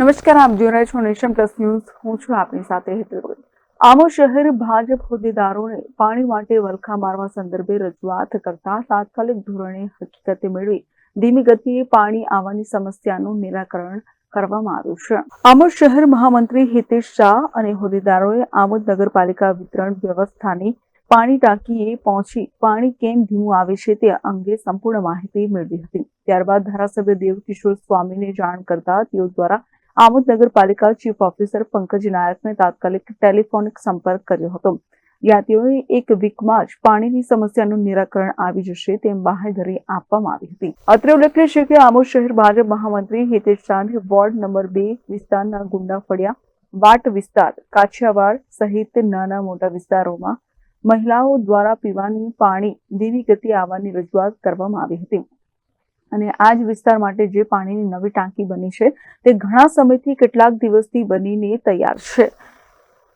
નમસ્કાર, આપ જોઈ રહ્યા છો નેશન પ્લસ ન્યૂઝ. હું છું આપની સાથે હેતલ ગોયલ. આમોદ શહેર ભાજપ હોદ્દેદારોને પાણી માટે વલખા મારવા સંદર્ભે રજૂઆત કરતા તાત્કાલિક ધોરણે હકીકતે મેળવી ધીમી ગતિએ પાણી આવવાની સમસ્યાનું નિરાકરણ કરવામાં આવ્યું છે. આમોદ શહેર મહામંત્રી હિતેશ શાહ અને હોદ્દેદારોએ આમોદ નગરપાલિકા વિતરણ વ્યવસ્થાની પાણી ટાંકીએ પહોંચી પાણી કેમ ધીમું આવે છે તે અંગે સંપૂર્ણ માહિતી મેળવી હતી. ત્યારબાદ ધારાસભ્ય દેવકિશોર સ્વામીને જાણ કરતા તેઓ દ્વારા આમોદ નગરપાલિકા ચીફ ઓફિસર પંકજ નાયકને તાત્કાલિક ટેલિફોનિક સંપર્ક કર્યો હતો. જ્યાં તેઓએ એક વીકમાં જ પાણીની સમસ્યાનું નિરાકરણ આવી જશે તેમ બાહેધરી આપવામાં આવી હતી. અત્રે ઉલ્લેખનીય છે કે આમોદ શહેર ભાજપ મહામંત્રી હિતેશ શાહને વોર્ડ નંબર 2 વિસ્તારના ગુંડાફળિયા, વાટ વિસ્તાર, કાછિયાવાડ સહિત નાના મોટા વિસ્તારોમાં મહિલાઓ દ્વારા પીવાની પાણી ધીમી ગતિએ આવવાની રજૂઆત કરવામાં આવી હતી. અને આ જ વિસ્તાર માટે જે પાણીની નવી ટાંકી બની છે તે ઘણા સમયથી કેટલાક દિવસથી બનીને તૈયાર છે,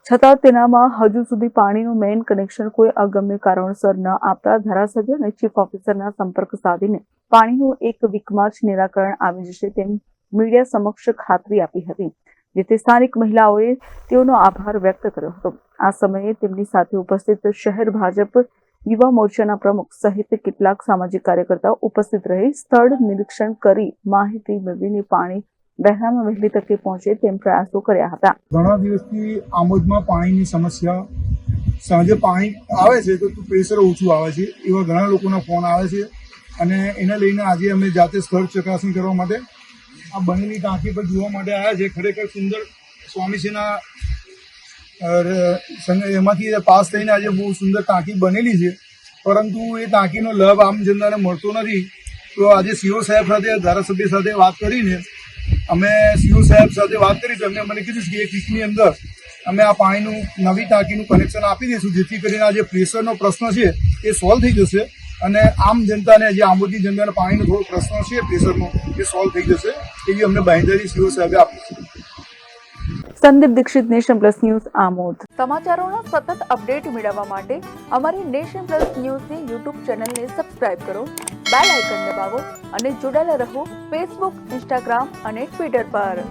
છતાં તેનામાં હજુ સુધી પાણીનું મેઇન કનેક્શન કોઈ અગમ્ય કારણોસર ન આપતા ધારાસભ્ય અને ચીફ ઓફિસરના સંપર્ક સાધીને પાણીનું એક વીકમાં જ નિરાકરણ આવી જશે તેમ મીડિયા સમક્ષ ખાતરી આપી હતી, જેથી સ્થાનિક મહિલાઓએ તેઓનો આભાર વ્યક્ત કર્યો હતો. આ સમયે તેમની સાથે ઉપસ્થિત શહેર ભાજપ યુવા મોરચાના પ્રમુખ સહિત કેટલાક સામાજિક કાર્યકર્તાઓ ઉપસ્થિત રહી સ્થળ નિરીક્ષણ કરી માહિતી મેળવીને પાણી વહેલામાં વહેલી તકે પહોંચે તેમ પ્રયાસો કર્યા હતા. ઘણા દિવસથી આમોદમાં પાણીની સમસ્યા, સાંજે પાણી આવે છે તો પ્રેશર ઓછું આવે છે એવા ઘણા લોકોના ફોન આવે છે અને એને લઈને આજે અમે જાતે સ્થળ ચકાસણી કરવા માટે આ બનેલી ટાંકી પર જોવા માટે આવ્યા છે. ખરેખર સુંદર સ્વામીજીના એમાંથી પાસ થઈને આજે બહુ સુંદર ટાંકી બનેલી છે, પરંતુ એ ટાંકીનો લાભ આમ જનતાને મળતો નથી. તો આજે સીઓ સાહેબ સાથે, ધારાસભ્ય સાથે વાત કરીને અમે સીઓ સાહેબ સાથે વાત કરી તો એમને મને કીધું કે એક વીકની અંદર અમે આ પાણીનું નવી ટાંકીનું કનેક્શન આપી દઈશું, જેથી કરીને આ જે પ્રેશરનો પ્રશ્ન છે એ સોલ્વ થઈ જશે અને આમ જનતાને જે આમોદની જનતાને પાણીનો થોડો પ્રશ્ન છે પ્રેશરનો એ સોલ્વ થઈ જશે એવી અમને બાંહેધરી સીઓ સાહેબે આપી છે. Sandeep Dixit, nation plus news, Amod. સમાચારોના સતત અપડેટ મેળવવા માટે અમારી નેશન પ્લસ ન્યૂઝની યુટ્યુબ ચેનલને સબસ્ક્રાઇબ કરો, બેલ આઇકન દબાવો અને જોડાયેલા રહો ફેસબુક, ઇન્સ્ટાગ્રામ અને ટ્વિટર પર.